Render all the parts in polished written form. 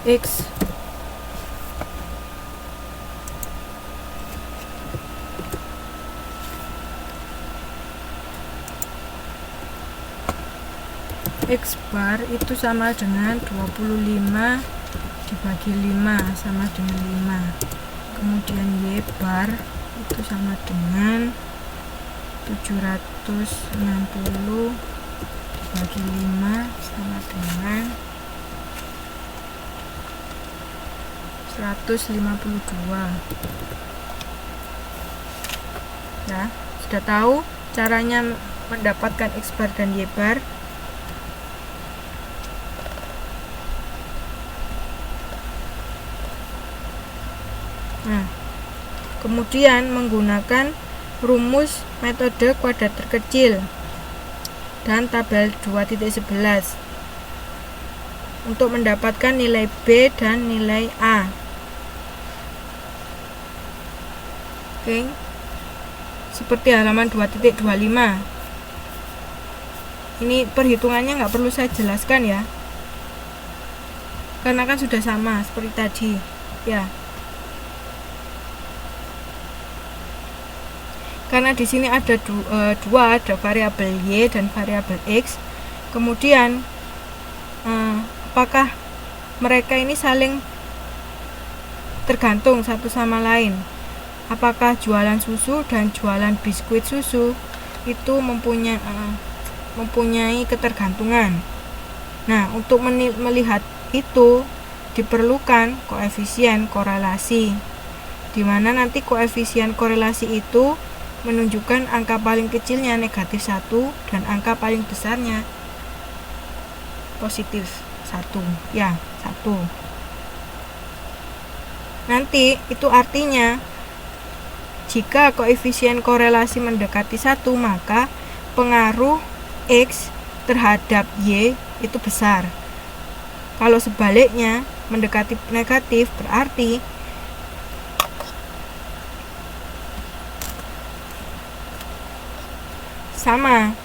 X X bar itu sama dengan 25 dibagi 5 sama dengan 5. Kemudian Y bar itu sama dengan 760 dibagi 5 sama dengan 152. Ya, sudah tahu caranya mendapatkan X bar dan Y bar. Nah, kemudian menggunakan rumus metode kuadrat terkecil dan tabel 2.11 untuk mendapatkan nilai B dan nilai A. Oke. Seperti halaman 2.25. Ini perhitungannya nggak perlu saya jelaskan ya, karena kan sudah sama seperti tadi ya. Karena di sini ada dua, ada variabel Y dan variabel X. Kemudian apakah mereka ini saling tergantung satu sama lain? Apakah jualan susu dan jualan biskuit susu itu mempunyai ketergantungan? Nah, untuk melihat itu diperlukan koefisien korelasi, di mana nanti koefisien korelasi itu menunjukkan angka paling kecilnya -1 dan angka paling besarnya +1 ya, 1. Nanti itu artinya jika koefisien korelasi mendekati 1, maka pengaruh X terhadap Y itu besar. Kalau sebaliknya mendekati negatif, berarti sama.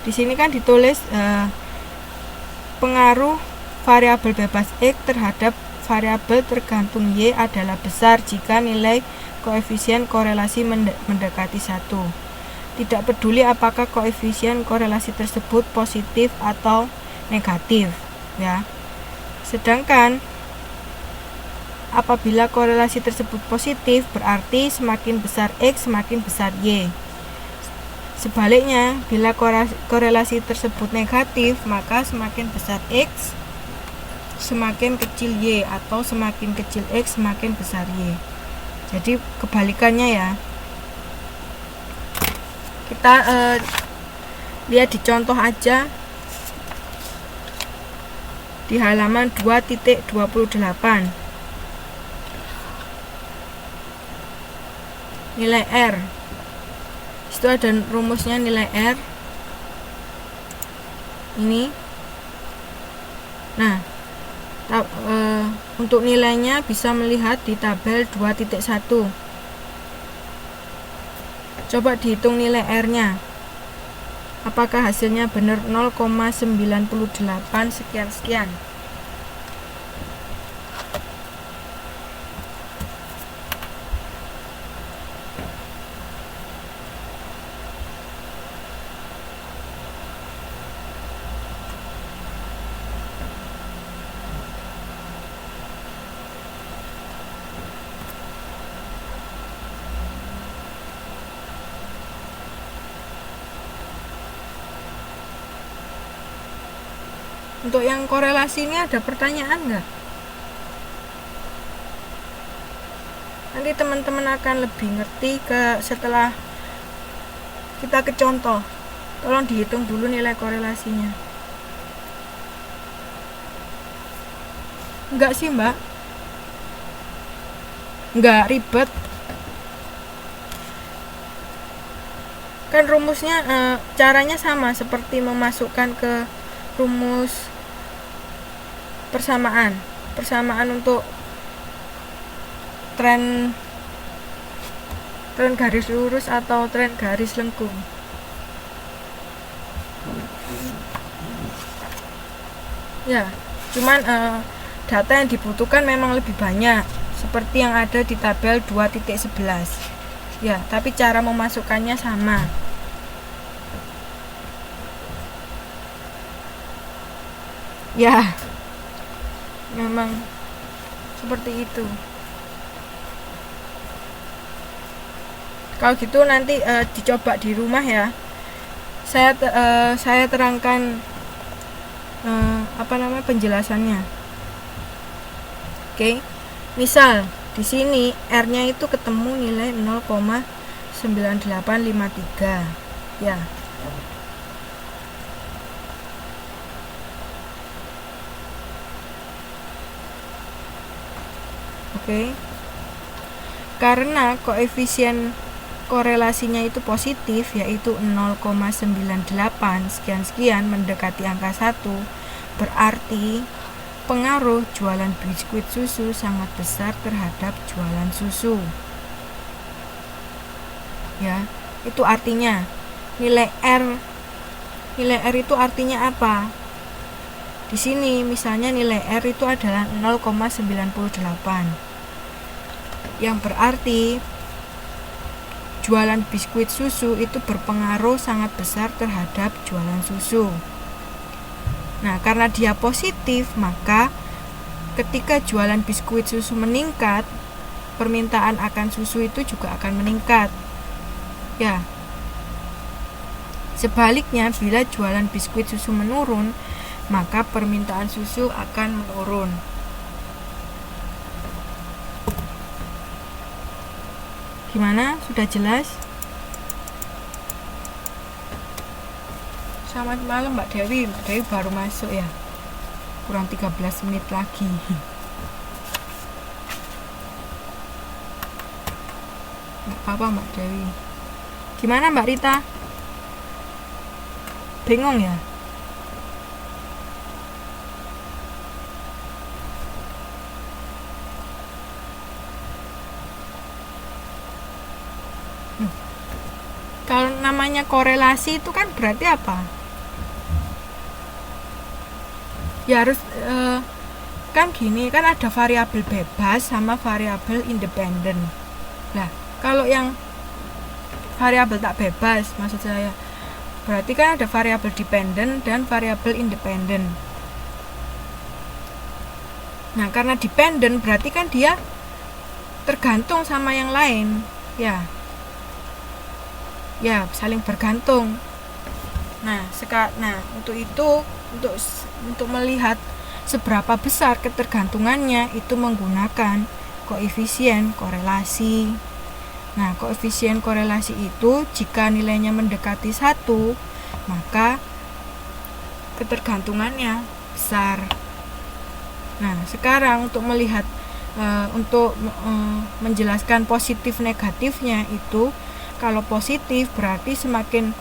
Di sini kan ditulis pengaruh variabel bebas X terhadap variabel tergantung Y adalah besar jika nilai koefisien korelasi mendekati 1. Tidak peduli apakah koefisien korelasi tersebut positif atau negatif ya. Sedangkan apabila korelasi tersebut positif, berarti semakin besar X semakin besar Y. Sebaliknya, bila korelasi tersebut negatif, maka semakin besar X semakin kecil Y, atau semakin kecil X semakin besar Y. Jadi kebalikannya ya. Kita lihat di contoh aja di halaman 2.28. Nilai R itu ada rumusnya, nilai R ini. Nah, untuk nilainya bisa melihat di tabel 2.1. Coba dihitung nilai R nya, apakah hasilnya benar 0,98 sekian-sekian. Untuk yang korelasi ini ada pertanyaan nggak? Nanti teman-teman akan lebih ngerti setelah kita ke contoh. Tolong dihitung dulu nilai korelasinya. Enggak sih mbak, enggak ribet. Kan rumusnya caranya sama seperti memasukkan ke rumus persamaan untuk tren garis lurus atau tren garis lengkung. Ya, Cuman data yang dibutuhkan memang lebih banyak, seperti yang ada di tabel 2.11. Ya, tapi cara memasukkannya sama. Ya, memang seperti itu. Kalau gitu nanti dicoba di rumah ya. Saya terangkan penjelasannya. Oke. Misal di sini R-nya itu ketemu nilai 0,9853. Ya. Oke. Karena koefisien korelasinya itu positif, yaitu 0,98 sekian-sekian mendekati angka 1, berarti pengaruh jualan biskuit susu sangat besar terhadap jualan susu. Ya, itu artinya nilai R itu artinya apa? Di sini misalnya nilai R itu adalah 0,98. Yang berarti jualan biskuit susu itu berpengaruh sangat besar terhadap jualan susu. Nah, karena dia positif, maka ketika jualan biskuit susu meningkat, permintaan akan susu itu juga akan meningkat. Ya. Sebaliknya, bila jualan biskuit susu menurun, maka permintaan susu akan menurun. Gimana? Sudah jelas? Selamat malam Mbak Dewi. Mbak Dewi baru masuk ya. Kurang 13 menit lagi. Nggak apa-apa Mbak Dewi. Gimana Mbak Rita? Bingung ya? Kalau namanya korelasi itu kan berarti apa? Ya harus kan gini, kan ada variabel bebas sama variabel independen. Nah, kalau yang variabel tak bebas, maksud saya, berarti kan ada variabel dependen dan variabel independen. Nah, karena dependen berarti kan dia tergantung sama yang lain, ya. Ya, saling bergantung. Nah, untuk itu, untuk melihat seberapa besar ketergantungannya itu menggunakan koefisien korelasi. Nah, koefisien korelasi itu jika nilainya mendekati 1, maka ketergantungannya besar. Nah, sekarang untuk melihat menjelaskan positif negatifnya itu, kalau positif berarti semakin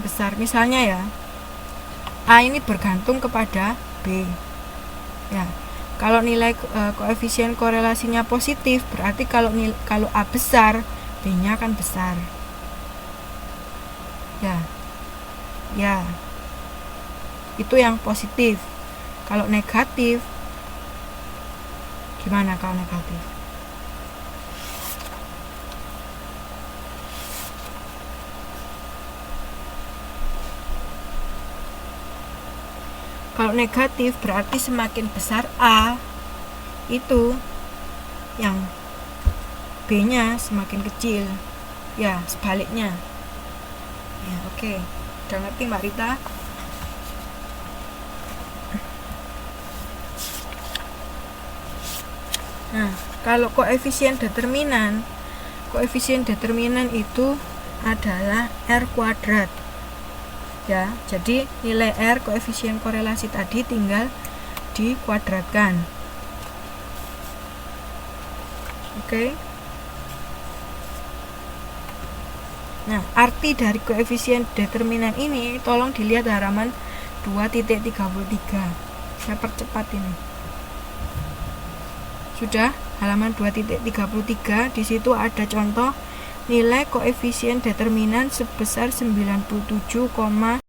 besar. Misalnya ya, A ini bergantung kepada B. Ya. Kalau nilai koefisien korelasinya positif, berarti kalau A besar, B-nya akan besar. Ya. Ya. Itu yang positif. Kalau negatif, gimana kalau negatif? Kalau negatif berarti semakin besar A, itu yang B-nya semakin kecil. Ya, sebaliknya. Ya, oke. Udah ngerti Mbak Rita? Nah, kalau koefisien determinan itu adalah R kuadrat. Ya, jadi nilai R koefisien korelasi tadi tinggal dikuadratkan. Oke. Nah, arti dari koefisien determinan ini tolong dilihat halaman 2.33. Saya percepat ini. Sudah, halaman 2.33, di situ ada contoh nilai koefisien determinan sebesar 97,